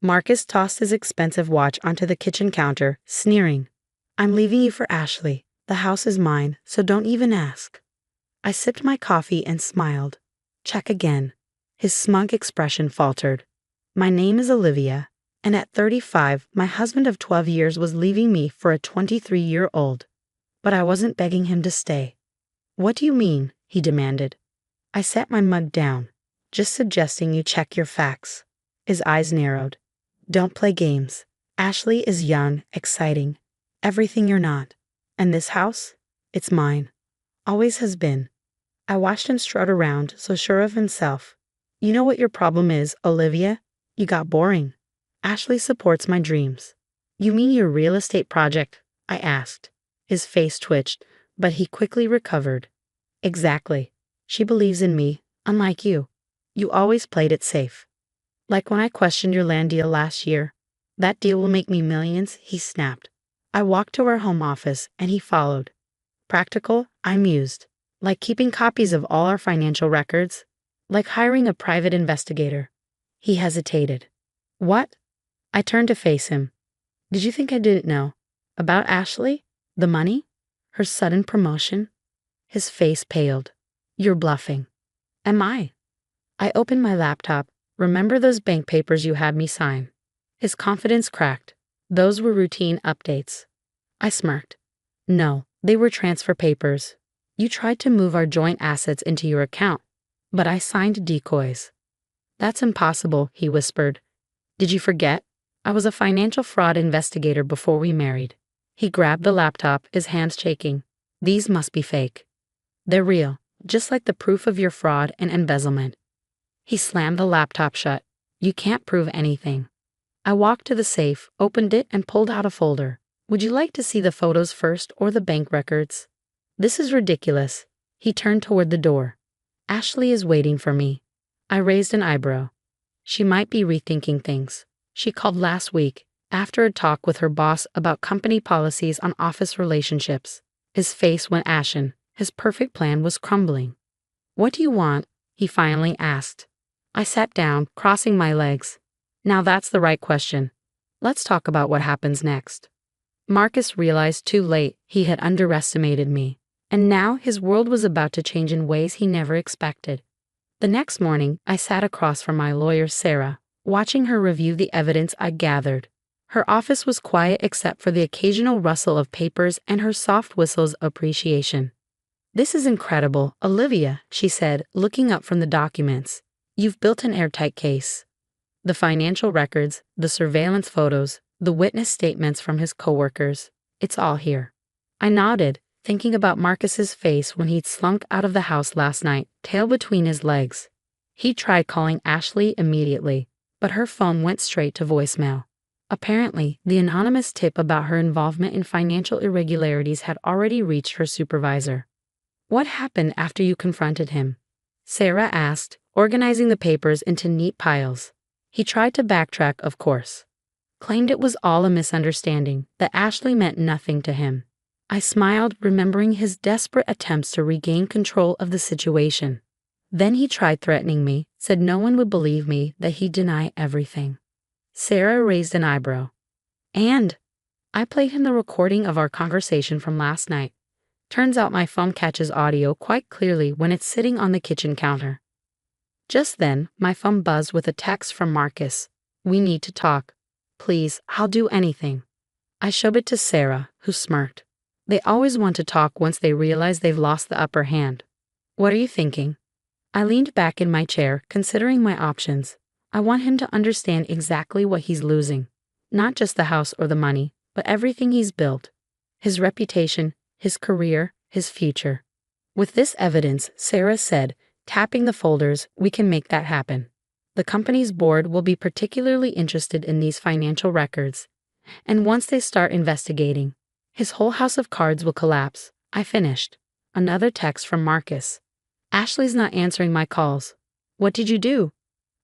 Marcus tossed his expensive watch onto the kitchen counter, sneering. I'm leaving you for Ashley. The house is mine, so don't even ask. I sipped my coffee and smiled. Check again. His smug expression faltered. My name is Olivia, and at 35, my husband of 12 years was leaving me for a 23-year-old. But I wasn't begging him to stay. What do you mean? He demanded. I set my mug down. Just suggesting you check your facts. His eyes narrowed. Don't play games. Ashley is young, exciting. Everything you're not. And this house? It's mine. Always has been. I watched him strut around, so sure of himself. You know what your problem is, Olivia? You got boring. Ashley supports my dreams. You mean your real estate project? I asked. His face twitched, but he quickly recovered. Exactly. She believes in me, unlike you. You always played it safe. Like when I questioned your land deal last year. That deal will make me millions, he snapped. I walked to our home office, and he followed. Practical, I mused. Like keeping copies of all our financial records. Like hiring a private investigator. He hesitated. What? I turned to face him. Did you think I didn't know? About Ashley? The money? Her sudden promotion? His face paled. You're bluffing. Am I? I opened my laptop. Remember those bank papers you had me sign? His confidence cracked. Those were routine updates. I smirked. No, they were transfer papers. You tried to move our joint assets into your account, but I signed decoys. That's impossible, he whispered. Did you forget? I was a financial fraud investigator before we married. He grabbed the laptop, his hands shaking. These must be fake. They're real, just like the proof of your fraud and embezzlement. He slammed the laptop shut. You can't prove anything. I walked to the safe, opened it, and pulled out a folder. Would you like to see the photos first or the bank records? This is ridiculous. He turned toward the door. Ashley is waiting for me. I raised an eyebrow. She might be rethinking things. She called last week, after a talk with her boss about company policies on office relationships. His face went ashen. His perfect plan was crumbling. What do you want? He finally asked. I sat down, crossing my legs. Now that's the right question. Let's talk about what happens next. Marcus realized too late he had underestimated me, and now his world was about to change in ways he never expected. The next morning, I sat across from my lawyer, Sarah, watching her review the evidence I gathered. Her office was quiet except for the occasional rustle of papers and her soft whistles of appreciation. This is incredible, Olivia, she said, looking up from the documents. You've built an airtight case. The financial records, the surveillance photos, the witness statements from his coworkers, it's all here. I nodded, thinking about Marcus's face when he'd slunk out of the house last night, tail between his legs. He tried calling Ashley immediately, but her phone went straight to voicemail. Apparently, the anonymous tip about her involvement in financial irregularities had already reached her supervisor. What happened after you confronted him? Sarah asked, organizing the papers into neat piles. He tried to backtrack, of course. Claimed it was all a misunderstanding, that Ashley meant nothing to him. I smiled, remembering his desperate attempts to regain control of the situation. Then he tried threatening me, said no one would believe me, that he'd deny everything. Sarah raised an eyebrow. And I played him the recording of our conversation from last night. Turns out my phone catches audio quite clearly when it's sitting on the kitchen counter. Just then, my phone buzzed with a text from Marcus. We need to talk. Please, I'll do anything. I showed it to Sarah, who smirked. They always want to talk once they realize they've lost the upper hand. What are you thinking? I leaned back in my chair, considering my options. I want him to understand exactly what he's losing. Not just the house or the money, but everything he's built. His reputation, his career, his future. With this evidence, Sarah said, tapping the folders, we can make that happen. The company's board will be particularly interested in these financial records. And once they start investigating, his whole house of cards will collapse. I finished. Another text from Marcus. Ashley's not answering my calls. What did you do?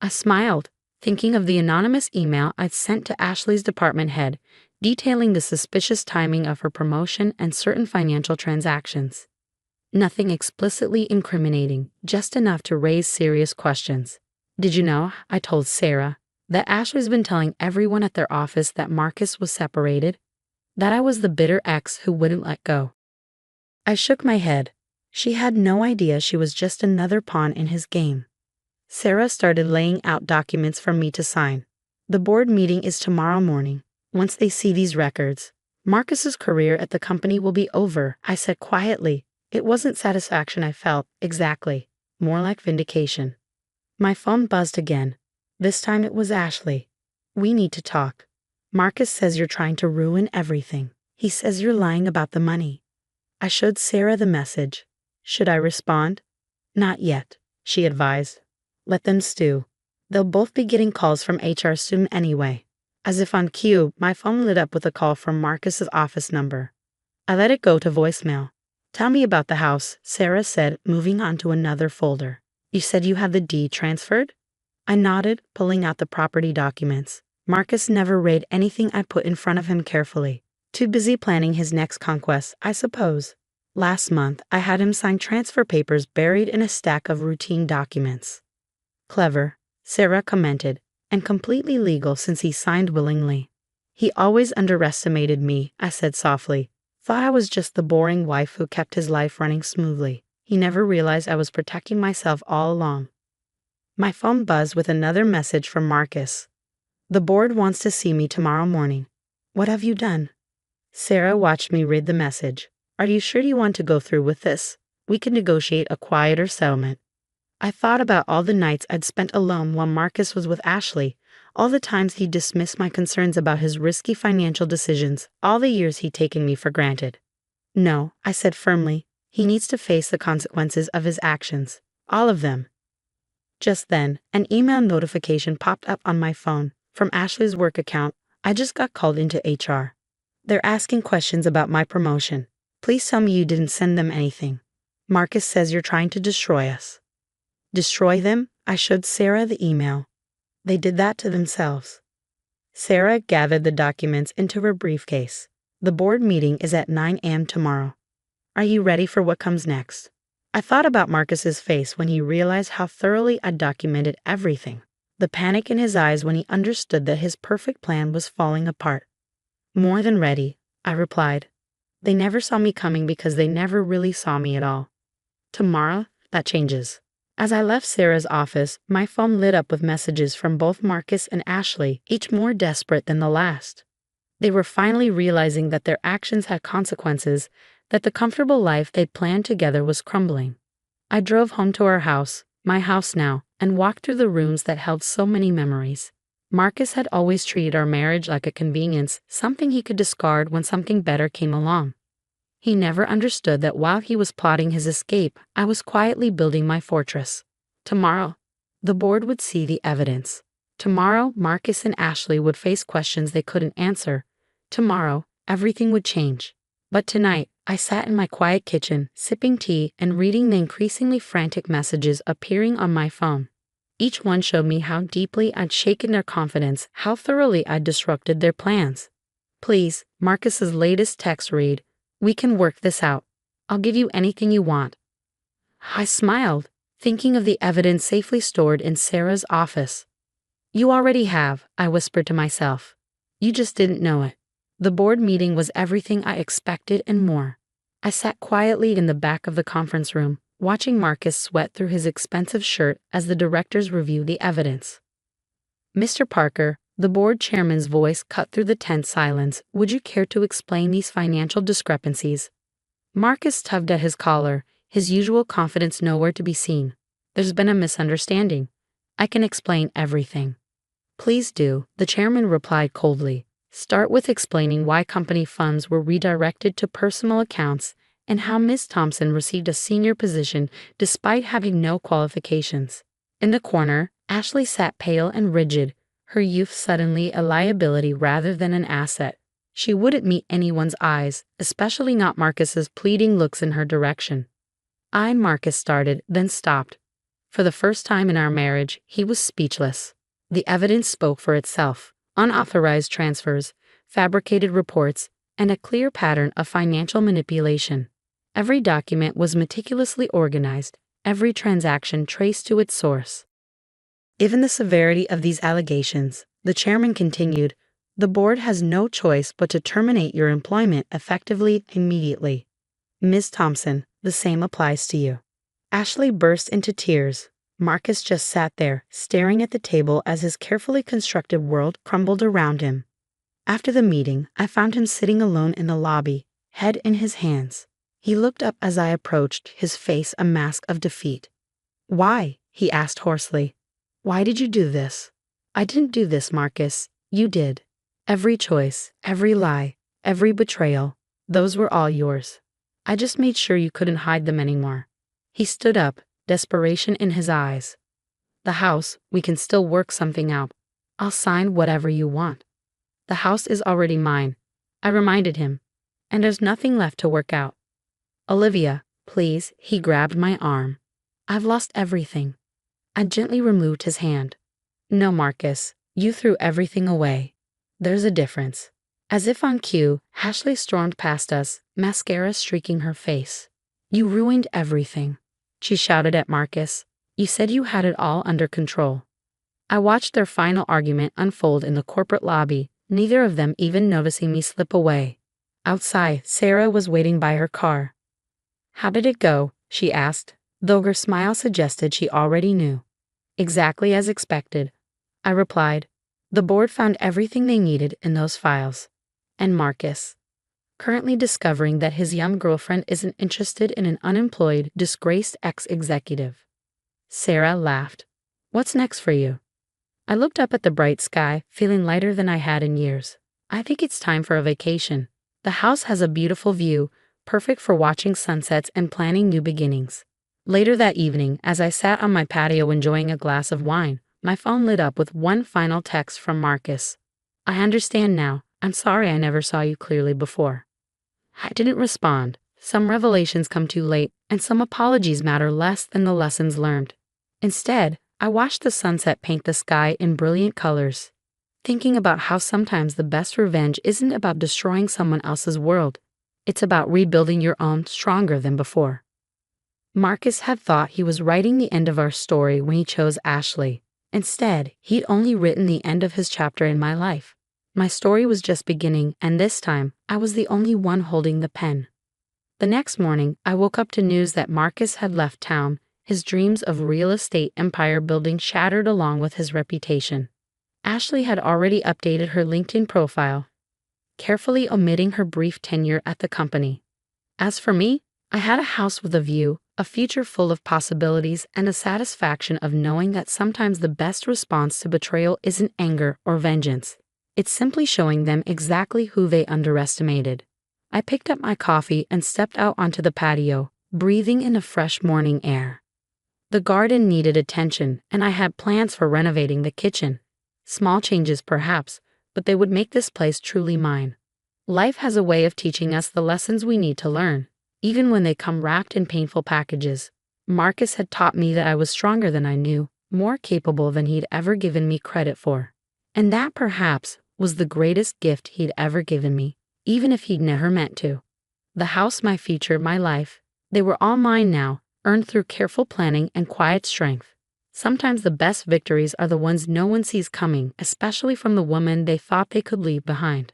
I smiled, thinking of the anonymous email I'd sent to Ashley's department head, detailing the suspicious timing of her promotion and certain financial transactions. Nothing explicitly incriminating, just enough to raise serious questions. Did you know? I told Sarah. That Ashley's been telling everyone at their office that Marcus was separated, that I was the bitter ex who wouldn't let go. I shook my head. She had no idea she was just another pawn in his game. Sarah started laying out documents for me to sign. The board meeting is tomorrow morning. Once they see these records, Marcus's career at the company will be over, I said quietly. It wasn't satisfaction I felt, exactly. More like vindication. My phone buzzed again. This time it was Ashley. We need to talk. Marcus says you're trying to ruin everything. He says you're lying about the money. I showed Sarah the message. Should I respond? Not yet, she advised. Let them stew. They'll both be getting calls from HR soon anyway. As if on cue, my phone lit up with a call from Marcus's office number. I let it go to voicemail. Tell me about the house, Sarah said, moving on to another folder. You said you had the deed transferred? I nodded, pulling out the property documents. Marcus never read anything I put in front of him carefully. Too busy planning his next conquest, I suppose. Last month, I had him sign transfer papers buried in a stack of routine documents. Clever, Sarah commented, and completely legal since he signed willingly. He always underestimated me, I said softly. Thought I was just the boring wife who kept his life running smoothly. He never realized I was protecting myself all along. My phone buzzed with another message from Marcus. The board wants to see me tomorrow morning. What have you done? Sarah watched me read the message. Are you sure you want to go through with this? We can negotiate a quieter settlement. I thought about all the nights I'd spent alone while Marcus was with Ashley, all the times he dismissed my concerns about his risky financial decisions, all the years he'd taken me for granted. No, I said firmly, he needs to face the consequences of his actions. All of them. Just then, an email notification popped up on my phone from Ashley's work account. I just got called into HR. They're asking questions about my promotion. Please tell me you didn't send them anything. Marcus says you're trying to destroy us. Destroy them? I showed Sarah the email. They did that to themselves. Sarah gathered the documents into her briefcase. The board meeting is at 9 a.m. tomorrow. Are you ready for what comes next? I thought about Marcus's face when he realized how thoroughly I'd documented everything. The panic in his eyes when he understood that his perfect plan was falling apart. More than ready, I replied. They never saw me coming because they never really saw me at all. Tomorrow, that changes. As I left Sarah's office, my phone lit up with messages from both Marcus and Ashley, each more desperate than the last. They were finally realizing that their actions had consequences, that the comfortable life they'd planned together was crumbling. I drove home to our house, my house now, and walked through the rooms that held so many memories. Marcus had always treated our marriage like a convenience, something he could discard when something better came along. He never understood that while he was plotting his escape, I was quietly building my fortress. Tomorrow, the board would see the evidence. Tomorrow, Marcus and Ashley would face questions they couldn't answer. Tomorrow, everything would change. But tonight, I sat in my quiet kitchen, sipping tea and reading the increasingly frantic messages appearing on my phone. Each one showed me how deeply I'd shaken their confidence, how thoroughly I'd disrupted their plans. Please, Marcus's latest text read, we can work this out. I'll give you anything you want. I smiled, thinking of the evidence safely stored in Sarah's office. You already have, I whispered to myself. You just didn't know it. The board meeting was everything I expected and more. I sat quietly in the back of the conference room, watching Marcus sweat through his expensive shirt as the directors reviewed the evidence. Mr. Parker, the board chairman's voice cut through the tense silence, would you care to explain these financial discrepancies? Marcus tugged at his collar, his usual confidence nowhere to be seen. There's been a misunderstanding. I can explain everything. Please do, the chairman replied coldly. Start with explaining why company funds were redirected to personal accounts and how Ms. Thompson received a senior position despite having no qualifications. In the corner, Ashley sat pale and rigid, her youth suddenly a liability rather than an asset. She wouldn't meet anyone's eyes, especially not Marcus's pleading looks in her direction. Marcus started, then stopped. For the first time in our marriage, he was speechless. The evidence spoke for itself. Unauthorized transfers, fabricated reports, and a clear pattern of financial manipulation. Every document was meticulously organized, every transaction traced to its source. Given the severity of these allegations, the chairman continued, the board has no choice but to terminate your employment effectively immediately. Ms. Thompson, the same applies to you. Ashley burst into tears. Marcus just sat there, staring at the table as his carefully constructed world crumbled around him. After the meeting, I found him sitting alone in the lobby, head in his hands. He looked up as I approached, his face a mask of defeat. Why? He asked hoarsely. Why did you do this? I didn't do this, Marcus. You did. Every choice, every lie, every betrayal, those were all yours. I just made sure you couldn't hide them anymore. He stood up, desperation in his eyes. The house, we can still work something out. I'll sign whatever you want. The house is already mine, I reminded him, and there's nothing left to work out. Olivia, please, he grabbed my arm. I've lost everything. I gently removed his hand. No, Marcus, you threw everything away. There's a difference. As if on cue, Ashley stormed past us, mascara streaking her face. You ruined everything, she shouted at Marcus. You said you had it all under control. I watched their final argument unfold in the corporate lobby, neither of them even noticing me slip away. Outside, Sarah was waiting by her car. How did it go? She asked, though her smile suggested she already knew. Exactly as expected, I replied. The board found everything they needed in those files. And Marcus, currently discovering that his young girlfriend isn't interested in an unemployed, disgraced ex-executive. Sarah laughed. What's next for you? I looked up at the bright sky, feeling lighter than I had in years. I think it's time for a vacation. The house has a beautiful view, perfect for watching sunsets and planning new beginnings. Later that evening, as I sat on my patio enjoying a glass of wine, my phone lit up with one final text from Marcus. I understand now. I'm sorry I never saw you clearly before. I didn't respond. Some revelations come too late, and some apologies matter less than the lessons learned. Instead, I watched the sunset paint the sky in brilliant colors, thinking about how sometimes the best revenge isn't about destroying someone else's world. It's about rebuilding your own stronger than before. Marcus had thought he was writing the end of our story when he chose Ashley. Instead, he'd only written the end of his chapter in my life. My story was just beginning, and this time, I was the only one holding the pen. The next morning, I woke up to news that Marcus had left town, his dreams of real estate empire building shattered along with his reputation. Ashley had already updated her LinkedIn profile, carefully omitting her brief tenure at the company. As for me, I had a house with a view, a future full of possibilities, and a satisfaction of knowing that sometimes the best response to betrayal isn't anger or vengeance. It's simply showing them exactly who they underestimated. I picked up my coffee and stepped out onto the patio, breathing in the fresh morning air. The garden needed attention, and I had plans for renovating the kitchen. Small changes perhaps, but they would make this place truly mine. Life has a way of teaching us the lessons we need to learn, even when they come wrapped in painful packages. Marcus had taught me that I was stronger than I knew, more capable than he'd ever given me credit for. And that perhaps was the greatest gift he'd ever given me, even if he'd never meant to. The house, my future, my life, they were all mine now, earned through careful planning and quiet strength. Sometimes the best victories are the ones no one sees coming, especially from the woman they thought they could leave behind.